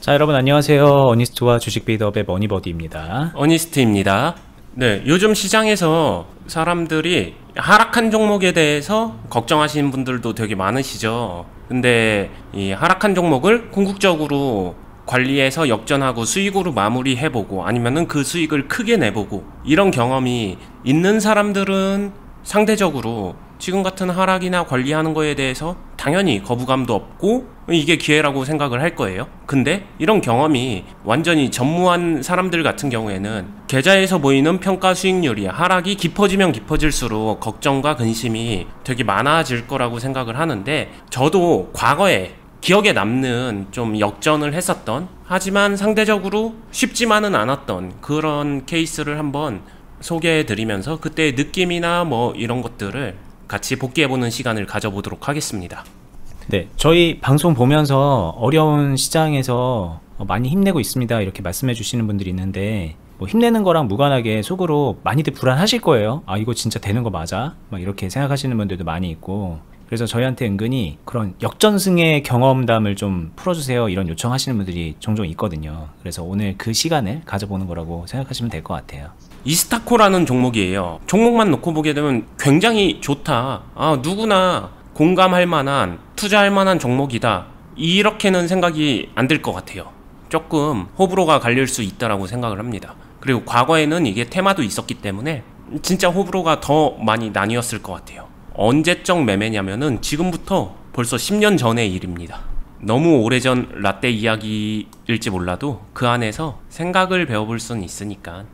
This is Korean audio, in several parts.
자, 여러분 안녕하세요. 어니스트와 주식 빌드업의 머니버디입니다. 어니스트입니다. 네, 요즘 시장에서 사람들이 하락한 종목에 대해서 걱정하시는 분들도 되게 많으시죠. 근데 이 하락한 종목을 궁극적으로 관리해서 역전하고 수익으로 마무리해보고 아니면은 그 수익을 크게 내보고 이런 경험이 있는 사람들은 상대적으로 지금 같은 하락이나 관리하는 거에 대해서 당연히 거부감도 없고 이게 기회라고 생각을 할 거예요. 근데 이런 경험이 완전히 전무한 사람들 같은 경우에는 계좌에서 보이는 평가 수익률이 하락이 깊어지면 깊어질수록 걱정과 근심이 되게 많아질 거라고 생각을 하는데, 저도 과거에 기억에 남는 좀 역전을 했었던, 하지만 상대적으로 쉽지만은 않았던 그런 케이스를 한번 소개해드리면서 그때의 느낌이나 뭐 이런 것들을 같이 복귀해보는 시간을 가져보도록 하겠습니다. 네, 저희 방송 보면서 어려운 시장에서 많이 힘내고 있습니다 이렇게 말씀해 주시는 분들이 있는데, 뭐 힘내는 거랑 무관하게 속으로 많이들 불안하실 거예요. 아, 이거 진짜 되는 거 맞아? 막 이렇게 생각하시는 분들도 많이 있고, 그래서 저희한테 은근히 그런 역전승의 경험담을 좀 풀어주세요 이런 요청하시는 분들이 종종 있거든요. 그래서 오늘 그 시간을 가져보는 거라고 생각하시면 될 것 같아요. 이스타코라는 종목이에요. 종목만 놓고 보게 되면 굉장히 좋다, 아, 누구나 공감할 만한, 투자할 만한 종목이다, 이렇게는 생각이 안 들 것 같아요. 조금 호불호가 갈릴 수 있다라고 생각을 합니다. 그리고 과거에는 이게 테마도 있었기 때문에 진짜 호불호가 더 많이 나뉘었을 것 같아요. 언제적 매매냐면은 지금부터 벌써 10년 전의 일입니다. 너무 오래전 라떼 이야기일지 몰라도 그 안에서 생각을 배워볼 수는 있으니까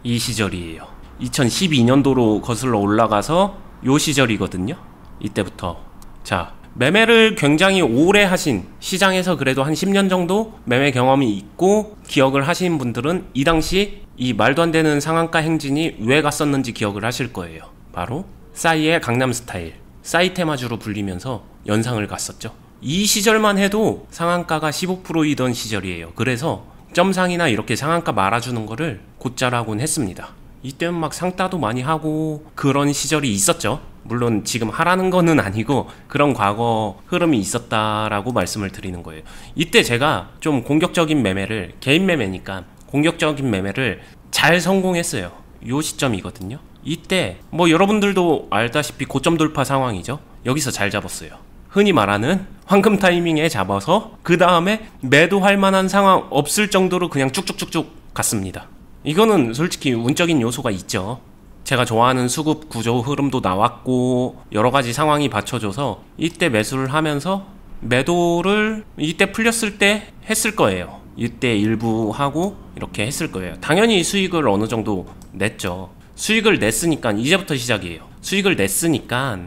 이 시절이에요. 2012년도로 거슬러 올라가서 요 시절이거든요. 이때부터. 자, 매매를 굉장히 오래 하신, 시장에서 그래도 한 10년 정도 매매 경험이 있고 기억을 하시는 분들은 이 당시 이 말도 안 되는 상한가 행진이 왜 갔었는지 기억을 하실 거예요. 바로 싸이의 강남스타일, 싸이 테마주로 불리면서 연상을 갔었죠. 이 시절만 해도 상한가가 15%이던 시절이에요. 그래서 점상이나 이렇게 상한가 말아주는 거를 곧잘 하곤 했습니다. 이때는 막 상따도 많이 하고 그런 시절이 있었죠. 물론 지금 하라는 거는 아니고 그런 과거 흐름이 있었다라고 말씀을 드리는 거예요. 이때 제가 좀 공격적인 매매를, 개인 매매니까 공격적인 매매를 잘 성공했어요. 요 시점이거든요. 이때 뭐 여러분들도 알다시피 고점 돌파 상황이죠. 여기서 잘 잡았어요. 흔히 말하는 황금 타이밍에 잡아서 그 다음에 매도할 만한 상황 없을 정도로 그냥 쭉쭉쭉쭉 갔습니다. 이거는 솔직히 운적인 요소가 있죠. 제가 좋아하는 수급 구조 흐름도 나왔고 여러가지 상황이 받쳐줘서 이때 매수를 하면서 매도를 이때 풀렸을 때 했을 거예요. 이때 일부 하고 이렇게 했을 거예요. 당연히 수익을 어느 정도 냈죠. 수익을 냈으니까 이제부터 시작이에요. 수익을 냈으니까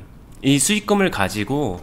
이 수익금을 가지고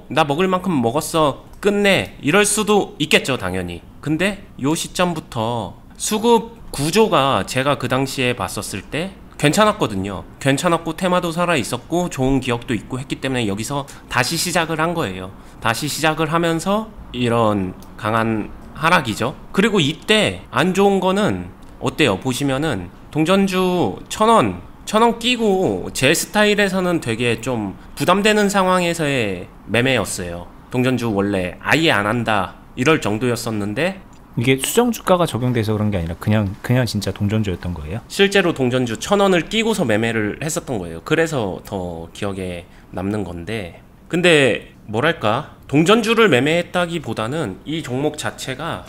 나 먹을 만큼 먹었어, 끝내, 이럴 수도 있겠죠. 당연히. 근데 요 시점부터 수급 구조가 제가 그 당시에 봤었을 때 괜찮았거든요. 괜찮았고 테마도 살아있었고 좋은 기억도 있고 했기 때문에 여기서 다시 시작을 한 거예요. 다시 시작을 하면서 이런 강한 하락이죠. 그리고 이때 안 좋은 거는 어때요? 보시면은 동전주 1000원 끼고 제 스타일에서는 되게 좀 부담되는 상황에서의 매매였어요. 동전주 원래 아예 안 한다 이럴 정도였었는데, 이게 수정 주가가 적용돼서 그런 게 아니라 그냥 진짜 동전주였던 거예요? 실제로 동전주 1000원을 끼고서 매매를 했었던 거예요. 그래서 더 기억에 남는 건데, 근데 뭐랄까, 동전주를 매매했다기보다는 이 종목 자체가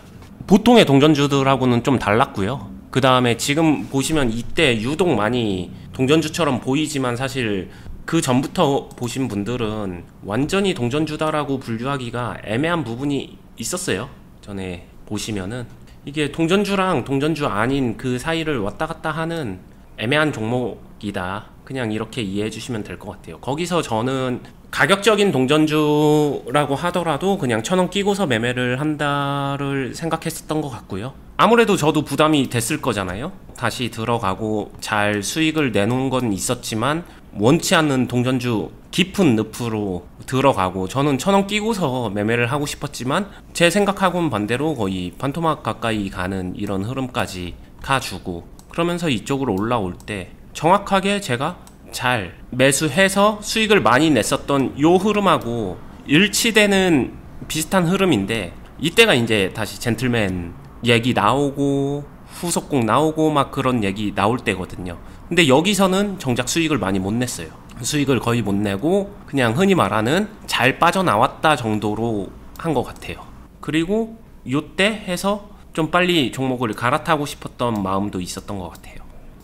보통의 동전주들하고는 좀 달랐고요. 그 다음에 지금 보시면 이때 유독 많이 동전주처럼 보이지만 사실 그 전부터 보신 분들은 완전히 동전주다라고 분류하기가 애매한 부분이 있었어요. 전에 보시면은 이게 동전주랑 동전주 아닌 그 사이를 왔다 갔다 하는 애매한 종목이다, 그냥 이렇게 이해해 주시면 될 것 같아요. 거기서 저는 가격적인 동전주라고 하더라도 그냥 1000원 끼고서 매매를 한다를 생각했었던 것 같고요. 아무래도 저도 부담이 됐을 거잖아요. 다시 들어가고 잘 수익을 내놓은 건 있었지만 원치 않는 동전주 깊은 늪으로 들어가고, 저는 1000원 끼고서 매매를 하고 싶었지만 제 생각하고는 반대로 거의 반토막 가까이 가는 이런 흐름까지 가주고, 그러면서 이쪽으로 올라올 때 정확하게 제가 잘 매수해서 수익을 많이 냈었던 요 흐름하고 일치되는 비슷한 흐름인데, 이때가 이제 다시 젠틀맨 얘기 나오고 후속곡 나오고 막 그런 얘기 나올 때거든요. 근데 여기서는 정작 수익을 많이 못 냈어요. 수익을 거의 못 내고 그냥 흔히 말하는 잘 빠져나왔다 정도로 한 것 같아요. 그리고 요때 해서 좀 빨리 종목을 갈아타고 싶었던 마음도 있었던 것 같아요.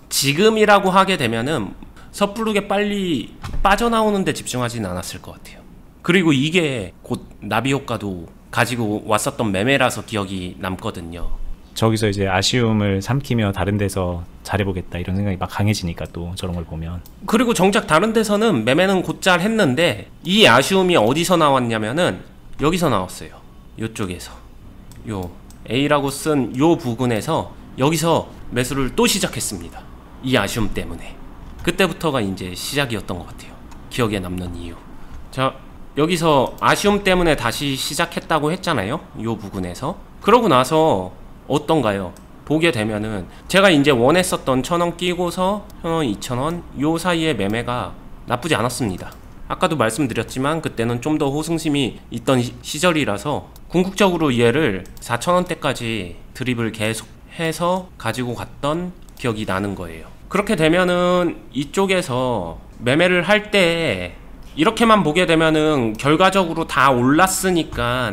지금이라고 하게 되면은 섣부르게 빨리 빠져나오는 데 집중하지는 않았을 것 같아요. 그리고 이게 곧 나비 효과도 가지고 왔었던 매매라서 기억이 남거든요. 저기서 이제 아쉬움을 삼키며 다른 데서 잘해보겠다 이런 생각이 막 강해지니까 또 저런 걸 보면. 그리고 정작 다른 데서는 매매는 곧잘 했는데 이 아쉬움이 어디서 나왔냐면은 여기서 나왔어요. 요쪽에서 요 A라고 쓴 요 부근에서 여기서 매수를 또 시작했습니다. 이 아쉬움 때문에. 그때부터가 이제 시작이었던 것 같아요. 기억에 남는 이유. 자, 여기서 아쉬움 때문에 다시 시작했다고 했잖아요. 요 부근에서. 그러고 나서 어떤가요? 보게 되면은 제가 이제 원했었던 1,000원 끼고서 1,000원, 2,000원 요 사이에 매매가 나쁘지 않았습니다. 아까도 말씀드렸지만 그때는 좀 더 호승심이 있던 시절이라서 궁극적으로 얘를 4,000원대까지 드립을 계속해서 가지고 갔던 기억이 나는 거예요. 그렇게 되면은 이쪽에서 매매를 할 때 이렇게만 보게 되면은 결과적으로 다 올랐으니까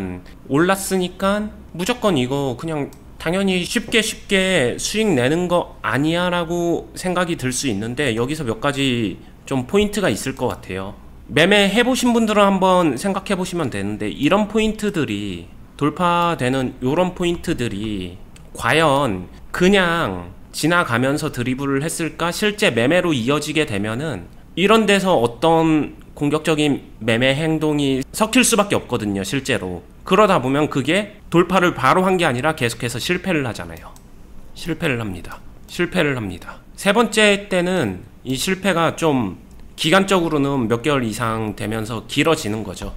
무조건 이거 그냥 당연히 쉽게 수익 내는 거 아니야 라고 생각이 들 수 있는데 여기서 몇 가지 좀 포인트가 있을 것 같아요. 매매해보신 분들은 한번 생각해보시면 되는데 이런 포인트들이 돌파되는 이런 포인트들이 과연 그냥 지나가면서 드리블을 했을까? 실제 매매로 이어지게 되면은 이런 데서 어떤 공격적인 매매 행동이 섞일 수밖에 없거든요. 실제로. 그러다 보면 그게 돌파를 바로 한 게 아니라 계속해서 실패를 하잖아요. 실패를 합니다. 세 번째 때는 이 실패가 좀 기간적으로는 몇 개월 이상 되면서 길어지는 거죠.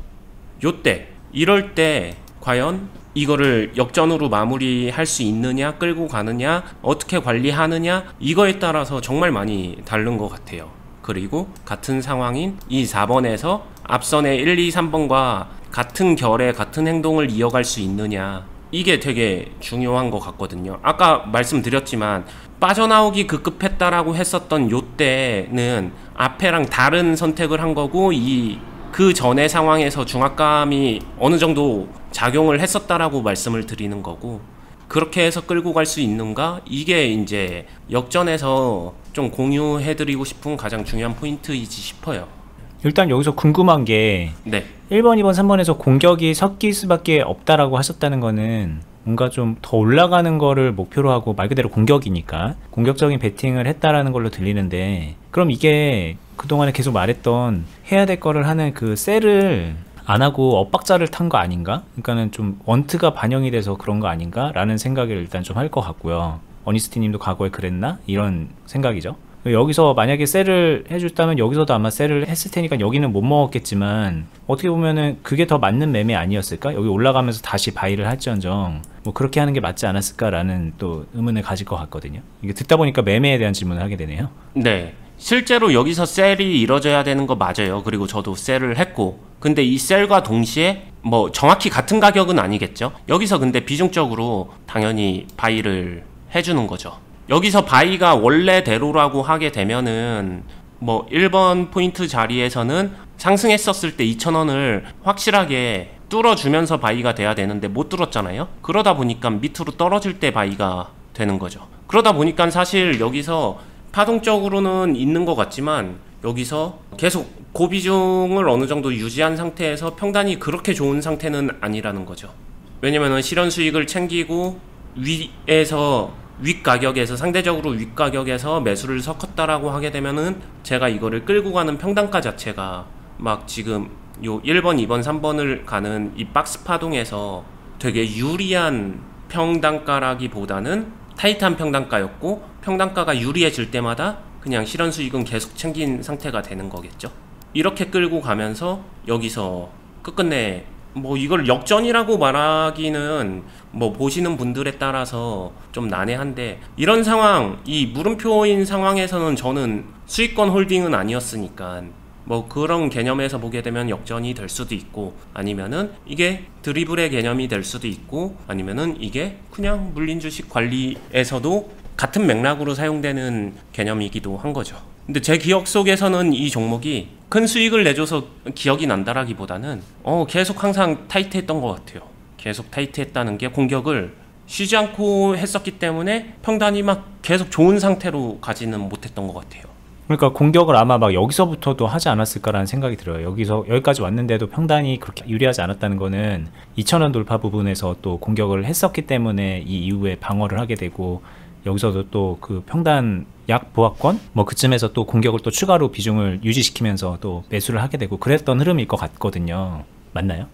요때 이럴 때 과연 이거를 역전으로 마무리할 수 있느냐, 끌고 가느냐, 어떻게 관리하느냐, 이거에 따라서 정말 많이 다른 것 같아요. 그리고 같은 상황인 이 4번에서 앞선의 1, 2, 3번과 같은 결의 같은 행동을 이어갈 수 있느냐, 이게 되게 중요한 것 같거든요. 아까 말씀드렸지만 빠져나오기 급급했다라고 했었던 요때는 앞에랑 다른 선택을 한 거고 그 전의 상황에서 중압감이 어느 정도 작용을 했었다라고 말씀을 드리는 거고, 그렇게 해서 끌고 갈 수 있는가? 이게 이제 역전에서 좀 공유해드리고 싶은 가장 중요한 포인트이지 싶어요. 일단 여기서 궁금한 게 네. 1번, 2번, 3번에서 공격이 섞일 수밖에 없다라고 하셨다는 거는 뭔가 좀 더 올라가는 거를 목표로 하고 말 그대로 공격이니까 공격적인 베팅을 했다라는 걸로 들리는데, 그럼 이게 그동안에 계속 말했던 해야 될 거를 하는 그 셀을 안 하고 엇박자를 탄 거 아닌가? 그러니까는 좀 원트가 반영이 돼서 그런 거 아닌가? 라는 생각을 일단 좀 할 것 같고요. 어니스티 님도 과거에 그랬나? 이런 생각이죠. 여기서 만약에 셀을 해줬다면 여기서도 아마 셀을 했을 테니까 여기는 못 먹었겠지만 어떻게 보면은 그게 더 맞는 매매 아니었을까? 여기 올라가면서 다시 바이를 할지언정 뭐 그렇게 하는 게 맞지 않았을까라는 또 의문을 가질 것 같거든요. 이게 듣다 보니까 매매에 대한 질문을 하게 되네요. 네. 실제로 여기서 셀이 이루어져야 되는 거 맞아요. 그리고 저도 셀을 했고, 근데 이 셀과 동시에 뭐 정확히 같은 가격은 아니겠죠. 여기서 근데 비중적으로 당연히 바이를 해주는 거죠. 여기서 바이가 원래대로라고 하게 되면은 뭐 1번 포인트 자리에서는 상승했었을 때 2,000원을 확실하게 뚫어주면서 바이가 돼야 되는데 못 뚫었잖아요. 그러다 보니까 밑으로 떨어질 때 바이가 되는 거죠. 그러다 보니까 사실 여기서 파동적으로는 있는 것 같지만 여기서 계속 고비중을 어느 정도 유지한 상태에서 평단이 그렇게 좋은 상태는 아니라는 거죠. 왜냐면은 실현 수익을 챙기고 윗가격에서 상대적으로 윗가격에서 매수를 섞었다라고 하게 되면은 제가 이거를 끌고 가는 평단가 자체가 막 지금 요 1번, 2번, 3번을 가는 이 박스 파동에서 되게 유리한 평단가라기보다는 타이트한 평단가였고, 평단가가 유리해질 때마다 그냥 실현 수익은 계속 챙긴 상태가 되는 거겠죠. 이렇게 끌고 가면서 여기서 끝끝내 뭐 이걸 역전이라고 말하기는 뭐 보시는 분들에 따라서 좀 난해한데, 이런 상황, 이 물음표인 상황에서는 저는 수익권 홀딩은 아니었으니까 뭐 그런 개념에서 보게 되면 역전이 될 수도 있고, 아니면은 이게 드리블의 개념이 될 수도 있고, 아니면은 이게 그냥 물린 주식 관리에서도 같은 맥락으로 사용되는 개념이기도 한 거죠. 근데 제 기억 속에서는 이 종목이 큰 수익을 내줘서 기억이 난다라기보다는 계속 항상 타이트했던 것 같아요. 계속 타이트했다는 게 공격을 쉬지 않고 했었기 때문에 평단이 막 계속 좋은 상태로 가지는 못했던 것 같아요. 그러니까 공격을 아마 막 여기서부터도 하지 않았을까라는 생각이 들어요. 여기까지 왔는데도 평단이 그렇게 유리하지 않았다는 거는 2,000원 돌파 부분에서 또 공격을 했었기 때문에 이 이후에 방어를 하게 되고, 여기서도 또 그 평단 약 보합권 뭐 그쯤에서 또 공격을 또 추가로 비중을 유지시키면서 또 매수를 하게 되고 그랬던 흐름일 것 같거든요. 맞나요?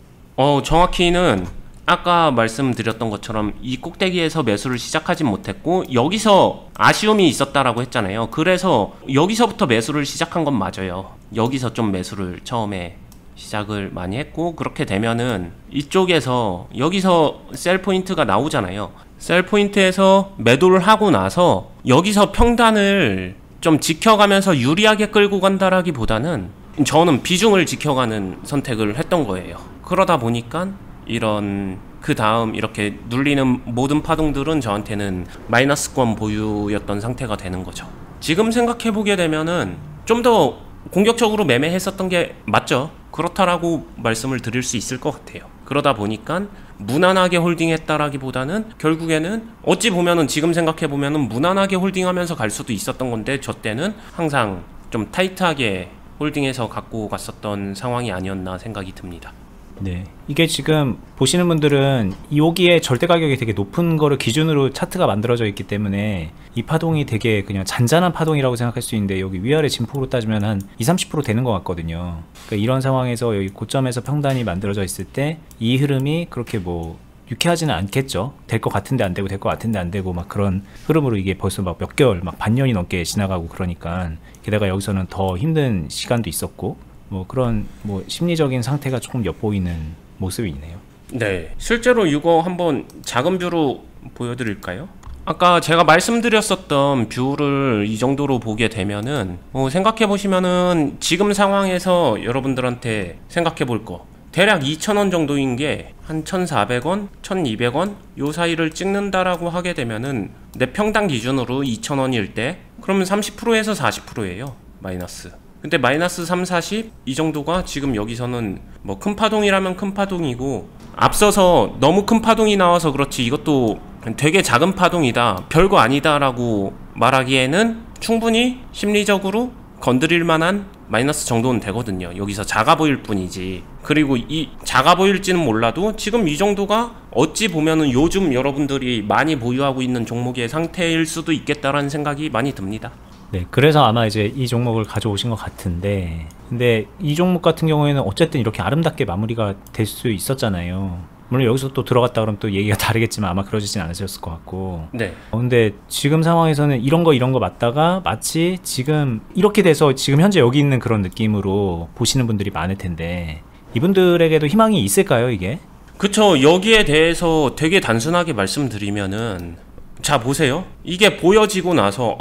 정확히는 아까 말씀드렸던 것처럼 이 꼭대기에서 매수를 시작하진 못했고 여기서 아쉬움이 있었다라고 했잖아요. 그래서 여기서부터 매수를 시작한 건 맞아요. 여기서 좀 매수를 처음에 시작을 많이 했고, 그렇게 되면은 이쪽에서 여기서 셀 포인트가 나오잖아요. 셀 포인트에서 매도를 하고 나서 여기서 평단을 좀 지켜가면서 유리하게 끌고 간다라기보다는 저는 비중을 지켜가는 선택을 했던 거예요. 그러다 보니까 이런 그 다음 이렇게 눌리는 모든 파동들은 저한테는 마이너스권 보유였던 상태가 되는 거죠. 지금 생각해보게 되면은 좀 더 공격적으로 매매했었던 게 맞죠. 그렇다라고 말씀을 드릴 수 있을 것 같아요. 그러다 보니까 무난하게 홀딩했다라기보다는 결국에는 어찌 보면은 지금 생각해보면은 무난하게 홀딩하면서 갈 수도 있었던 건데, 저 때는 항상 좀 타이트하게 홀딩해서 갖고 갔었던 상황이 아니었나 생각이 듭니다. 네, 이게 지금 보시는 분들은 여기에 절대 가격이 되게 높은 거를 기준으로 차트가 만들어져 있기 때문에 이 파동이 되게 그냥 잔잔한 파동이라고 생각할 수 있는데, 여기 위아래 진폭으로 따지면 한 20-30% 되는 것 같거든요. 그러니까 이런 상황에서 여기 고점에서 평단이 만들어져 있을 때 이 흐름이 그렇게 뭐 유쾌하지는 않겠죠. 될 것 같은데 안 되고 될 것 같은데 안 되고 막 그런 흐름으로 이게 벌써 막 몇 개월, 막 반년이 넘게 지나가고 그러니까, 게다가 여기서는 더 힘든 시간도 있었고 뭐 그런 뭐 심리적인 상태가 조금 엿보이는 모습이 있네요. 네, 실제로 이거 한번 작은 뷰로 보여드릴까요? 아까 제가 말씀드렸었던 뷰를 이 정도로 보게 되면은 생각해보시면은 지금 상황에서 여러분들한테 생각해볼 거 대략 2,000원 정도인 게 한 1,400원, 1,200원 요 사이를 찍는다라고 하게 되면은 내 평당 기준으로 2,000원일 때 그러면 30%에서 40%예요. 마이너스. 근데 마이너스 3, 40 이 정도가 지금 여기서는 뭐 큰 파동이라면 큰 파동이고, 앞서서 너무 큰 파동이 나와서 그렇지 이것도 되게 작은 파동이다, 별거 아니다 라고 말하기에는 충분히 심리적으로 건드릴 만한 마이너스 정도는 되거든요. 여기서 작아 보일 뿐이지. 그리고 이 작아 보일지는 몰라도 지금 이 정도가 어찌 보면은 요즘 여러분들이 많이 보유하고 있는 종목의 상태일 수도 있겠다라는 생각이 많이 듭니다. 네, 그래서 아마 이제 이 종목을 가져오신 것 같은데, 근데 이 종목 같은 경우에는 어쨌든 이렇게 아름답게 마무리가 될 수 있었잖아요. 물론 여기서 또 들어갔다 그러면 또 얘기가 다르겠지만 아마 그러지진 않으셨을 것 같고. 네. 근데 지금 상황에서는 이런 거 맞다가 마치 지금 이렇게 돼서 지금 현재 여기 있는 그런 느낌으로 보시는 분들이 많을 텐데, 이분들에게도 희망이 있을까요, 이게? 그쵸. 여기에 대해서 되게 단순하게 말씀드리면은, 자 보세요. 이게 보여지고 나서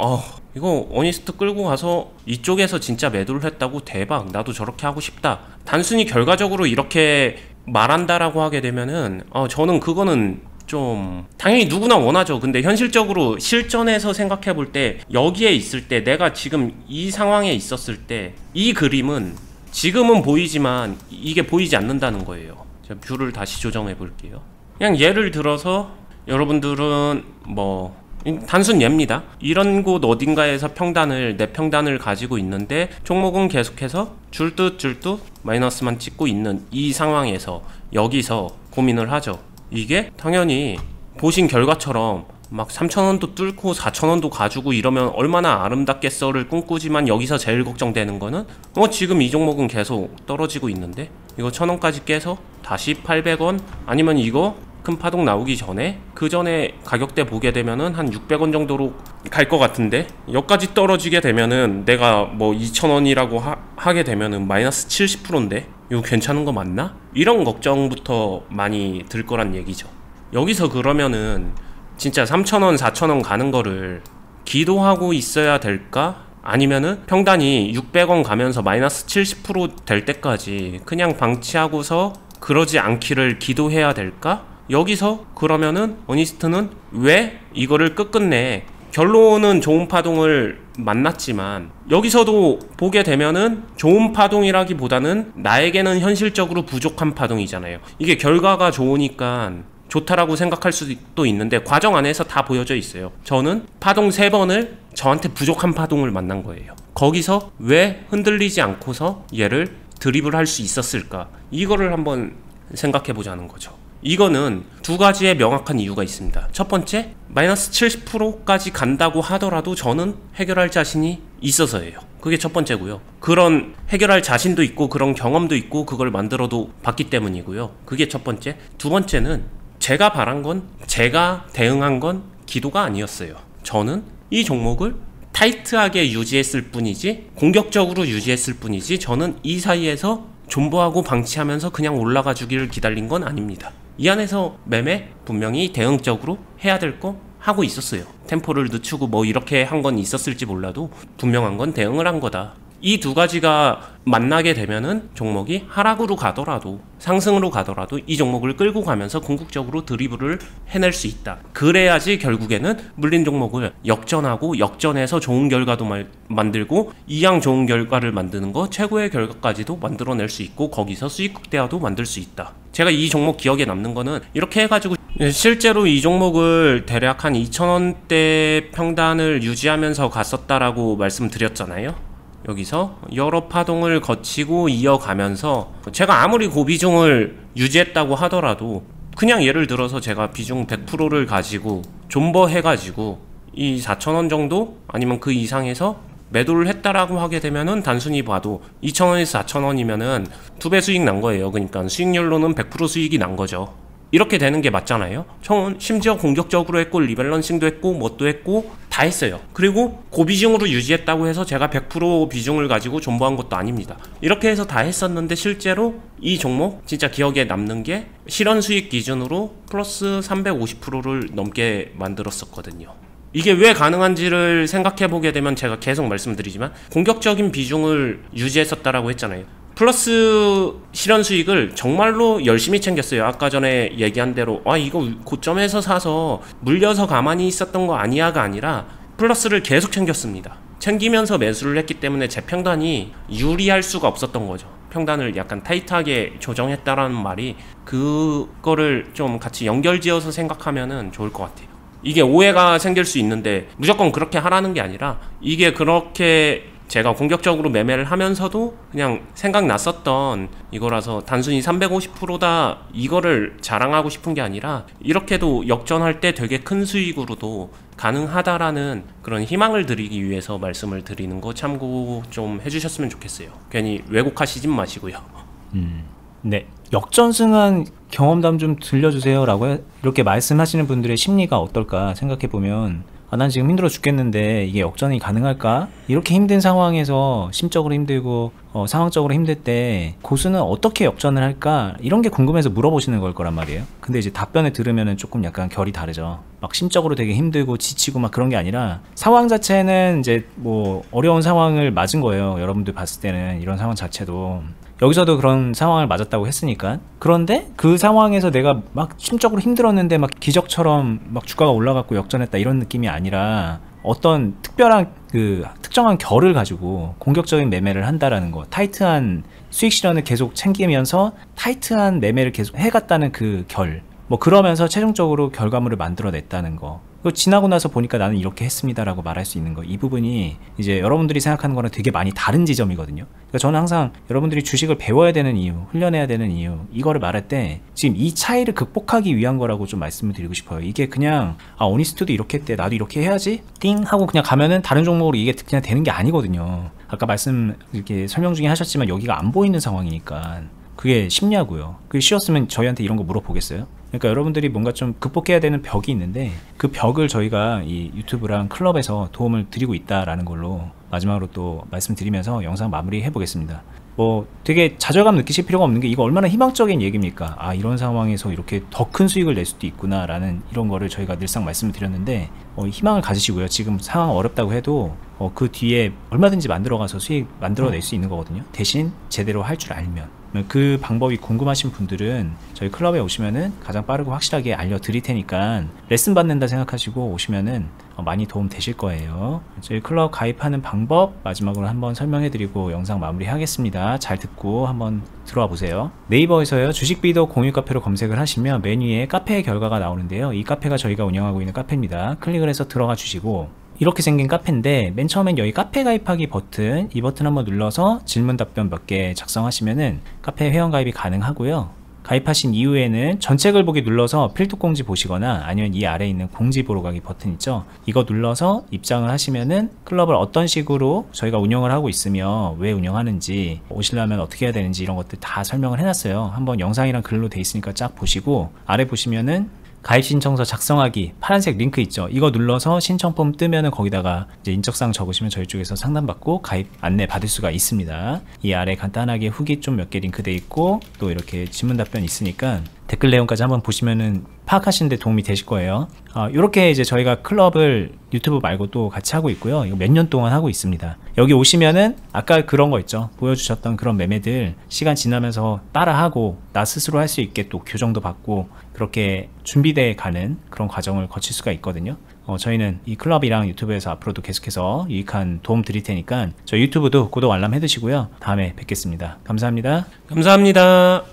이거 어니스트 끌고 가서 이쪽에서 진짜 매도를 했다고, 대박, 나도 저렇게 하고 싶다, 단순히 결과적으로 이렇게 말한다라고 하게 되면은 저는 그거는 좀 당연히 누구나 원하죠. 근데 현실적으로 실전에서 생각해 볼 때, 여기에 있을 때, 내가 지금 이 상황에 있었을 때 이 그림은 지금은 보이지만 이게 보이지 않는다는 거예요. 제가 뷰를 다시 조정해 볼게요. 그냥 예를 들어서 여러분들은 뭐 단순 예입니다. 이런 곳 어딘가에서 내 평단을 가지고 있는데 종목은 계속해서 줄듯 마이너스만 찍고 있는 이 상황에서 여기서 고민을 하죠. 이게 당연히 보신 결과처럼 막 3,000원도 뚫고 4,000원도 가지고 이러면 얼마나 아름답겠어를 꿈꾸지만, 여기서 제일 걱정되는 거는 지금 이 종목은 계속 떨어지고 있는데 이거 1,000원까지 깨서 다시 800원, 아니면 이거 큰 파동 나오기 전에 그 전에 가격대 보게 되면은 한 600원 정도로 갈 것 같은데, 여기까지 떨어지게 되면은 내가 뭐 2,000원이라고 하게 되면은 마이너스 70%인데 이거 괜찮은 거 맞나? 이런 걱정부터 많이 들 거란 얘기죠. 여기서 그러면은 진짜 3,000원, 4,000원 가는 거를 기도하고 있어야 될까? 아니면은 평단이 600원 가면서 마이너스 70%될 때까지 그냥 방치하고서 그러지 않기를 기도해야 될까? 여기서 그러면은 어니스트는 왜 이거를 끝끝내 결론은 좋은 파동을 만났지만 여기서도 보게 되면은 좋은 파동이라기보다는 나에게는 현실적으로 부족한 파동이잖아요. 이게 결과가 좋으니까 좋다라고 생각할 수도 있는데 과정 안에서 다 보여져 있어요. 저는 파동 3번을 저한테 부족한 파동을 만난 거예요. 거기서 왜 흔들리지 않고서 얘를 드리블 할 수 있었을까? 이거를 한번 생각해 보자는 거죠. 이거는 두 가지의 명확한 이유가 있습니다. 첫 번째, 마이너스 70%까지 간다고 하더라도 저는 해결할 자신이 있어서예요. 그게 첫 번째고요. 그런 해결할 자신도 있고 그런 경험도 있고 그걸 만들어도 봤기 때문이고요. 그게 첫 번째. 두 번째는 제가 바란 건, 제가 대응한 건 기도가 아니었어요. 저는 이 종목을 타이트하게 유지했을 뿐이지, 공격적으로 유지했을 뿐이지, 저는 이 사이에서 존버하고 방치하면서 그냥 올라가 주기를 기다린 건 아닙니다. 이 안에서 매매 분명히 대응적으로 해야 될 거 하고 있었어요. 템포를 늦추고 뭐 이렇게 한 건 있었을지 몰라도 분명한 건 대응을 한 거다. 이 두 가지가 만나게 되면은 종목이 하락으로 가더라도 상승으로 가더라도 이 종목을 끌고 가면서 궁극적으로 드리블을 해낼 수 있다. 그래야지 결국에는 물린 종목을 역전하고 역전해서 좋은 결과도 만들고 이양 좋은 결과를 만드는 거 최고의 결과까지도 만들어낼 수 있고 거기서 수익 극대화도 만들 수 있다. 제가 이 종목 기억에 남는 거는 이렇게 해가지고 실제로 이 종목을 대략 한 2,000원대 평단을 유지하면서 갔었다라고 말씀드렸잖아요. 여기서 여러 파동을 거치고 이어가면서 제가 아무리 고비중을 유지했다고 하더라도 그냥 예를 들어서 제가 비중 100%를 가지고 존버 해가지고 이 4,000원 정도 아니면 그 이상에서 매도를 했다라고 하게 되면은 단순히 봐도 2,000원에서 4,000원이면은 2배 수익 난 거예요. 그러니까 수익률로는 100% 수익이 난 거죠. 이렇게 되는 게 맞잖아요. 저는 심지어 공격적으로 했고 리밸런싱도 했고 뭣도 했고 다 했어요. 그리고 고비중으로 유지했다고 해서 제가 100% 비중을 가지고 존버한 것도 아닙니다. 이렇게 해서 다 했었는데 실제로 이 종목 진짜 기억에 남는 게 실현 수익 기준으로 플러스 350%를 넘게 만들었었거든요. 이게 왜 가능한지를 생각해 보게 되면 제가 계속 말씀드리지만 공격적인 비중을 유지했었다라고 했잖아요. 플러스 실현 수익을 정말로 열심히 챙겼어요. 아까 전에 얘기한 대로 이거 고점에서 사서 물려서 가만히 있었던 거 아니야가 아니라 플러스를 계속 챙겼습니다. 챙기면서 매수를 했기 때문에 제 평단이 유리할 수가 없었던 거죠. 평단을 약간 타이트하게 조정했다라는 말이 그거를 좀 같이 연결지어서 생각하면은 좋을 것 같아요. 이게 오해가 생길 수 있는데 무조건 그렇게 하라는 게 아니라 이게 그렇게 제가 공격적으로 매매를 하면서도 그냥 생각났었던 이거라서 단순히 350%다 이거를 자랑하고 싶은 게 아니라 이렇게도 역전할 때 되게 큰 수익으로도 가능하다라는 그런 희망을 드리기 위해서 말씀을 드리는 거 참고 좀 해주셨으면 좋겠어요. 괜히 왜곡하시진 마시고요. 네. 역전승한 경험담 좀 들려주세요 라고 이렇게 말씀하시는 분들의 심리가 어떨까 생각해보면 난 지금 힘들어 죽겠는데 이게 역전이 가능할까? 이렇게 힘든 상황에서 심적으로 힘들고 상황적으로 힘들 때 고수는 어떻게 역전을 할까? 이런 게 궁금해서 물어보시는 걸 거란 말이에요. 근데 이제 답변을 들으면은 조금 약간 결이 다르죠. 막 심적으로 되게 힘들고 지치고 막 그런 게 아니라 상황 자체는 이제 뭐 어려운 상황을 맞은 거예요. 여러분들 봤을 때는 이런 상황 자체도 여기서도 그런 상황을 맞았다고 했으니까. 그런데 그 상황에서 내가 막 심적으로 힘들었는데 막 기적처럼 막 주가가 올라갔고 역전했다 이런 느낌이 아니라 어떤 특별한 그 특정한 결을 가지고 공격적인 매매를 한다라는 거, 타이트한 수익 실현을 계속 챙기면서 타이트한 매매를 계속 해갔다는 그 결, 뭐 그러면서 최종적으로 결과물을 만들어냈다는 거. 그리고 지나고 나서 보니까 나는 이렇게 했습니다 라고 말할 수 있는 거, 이 부분이 이제 여러분들이 생각하는 거랑 되게 많이 다른 지점이거든요. 그러니까 저는 항상 여러분들이 주식을 배워야 되는 이유, 훈련해야 되는 이유, 이거를 말할 때 지금 이 차이를 극복하기 위한 거라고 좀 말씀을 드리고 싶어요. 이게 그냥 어니스트도 이렇게 했대, 나도 이렇게 해야지 띵 하고 그냥 가면은 다른 종목으로 이게 그냥 되는 게 아니거든요. 아까 말씀 이렇게 설명 중에 하셨지만 여기가 안 보이는 상황이니까 그게 쉽냐고요. 그게 쉬웠으면 저희한테 이런 거 물어보겠어요? 그러니까 여러분들이 뭔가 좀 극복해야 되는 벽이 있는데 그 벽을 저희가 이 유튜브랑 클럽에서 도움을 드리고 있다라는 걸로 마지막으로 또 말씀드리면서 영상 마무리 해보겠습니다. 뭐 되게 좌절감 느끼실 필요가 없는 게 이거 얼마나 희망적인 얘기입니까? 아, 이런 상황에서 이렇게 더 큰 수익을 낼 수도 있구나 라는 이런 거를 저희가 늘상 말씀을 드렸는데 희망을 가지시고요. 지금 상황 어렵다고 해도 그 뒤에 얼마든지 만들어가서 수익 만들어낼 수 있는 거거든요. 대신 제대로 할 줄 알면. 그 방법이 궁금하신 분들은 저희 클럽에 오시면은 가장 빠르고 확실하게 알려드릴 테니까 레슨 받는다 생각하시고 오시면은 많이 도움 되실 거예요. 저희 클럽 가입하는 방법 마지막으로 한번 설명해드리고 영상 마무리하겠습니다. 잘 듣고 한번 들어와 보세요. 네이버에서요, 주식비도 공유 카페로 검색을 하시면 메뉴에 카페 결과가 나오는데요. 이 카페가 저희가 운영하고 있는 카페입니다. 클릭을 해서 들어가 주시고 이렇게 생긴 카페인데 맨 처음엔 여기 카페 가입하기 버튼, 이 버튼 한번 눌러서 질문 답변 몇 개 작성하시면은 카페 회원 가입이 가능하고요. 가입하신 이후에는 전체 글 보기 눌러서 필독 공지 보시거나 아니면 이 아래에 있는 공지 보러 가기 버튼 있죠. 이거 눌러서 입장을 하시면은 클럽을 어떤 식으로 저희가 운영을 하고 있으며 왜 운영하는지, 오시려면 어떻게 해야 되는지 이런 것들 다 설명을 해놨어요. 한번 영상이랑 글로 돼 있으니까 쫙 보시고 아래 보시면은 가입 신청서 작성하기 파란색 링크 있죠. 이거 눌러서 신청폼 뜨면은 거기다가 이제 인적사항 적으시면 저희 쪽에서 상담받고 가입 안내 받을 수가 있습니다. 이 아래 간단하게 후기 좀 몇 개 링크 돼 있고 또 이렇게 질문 답변 있으니까 댓글 내용까지 한번 보시면은 파악하시는 데 도움이 되실 거예요. 이렇게 이제 저희가 클럽을 유튜브 말고 또 같이 하고 있고요. 이거 몇 년 동안 하고 있습니다. 여기 오시면은 아까 그런 거 있죠. 보여주셨던 그런 매매들 시간 지나면서 따라하고 나 스스로 할 수 있게 또 교정도 받고 그렇게 준비돼 가는 그런 과정을 거칠 수가 있거든요. 저희는 이 클럽이랑 유튜브에서 앞으로도 계속해서 유익한 도움 드릴 테니까 저희 유튜브도 구독 알람 해두시고요. 다음에 뵙겠습니다. 감사합니다. 감사합니다.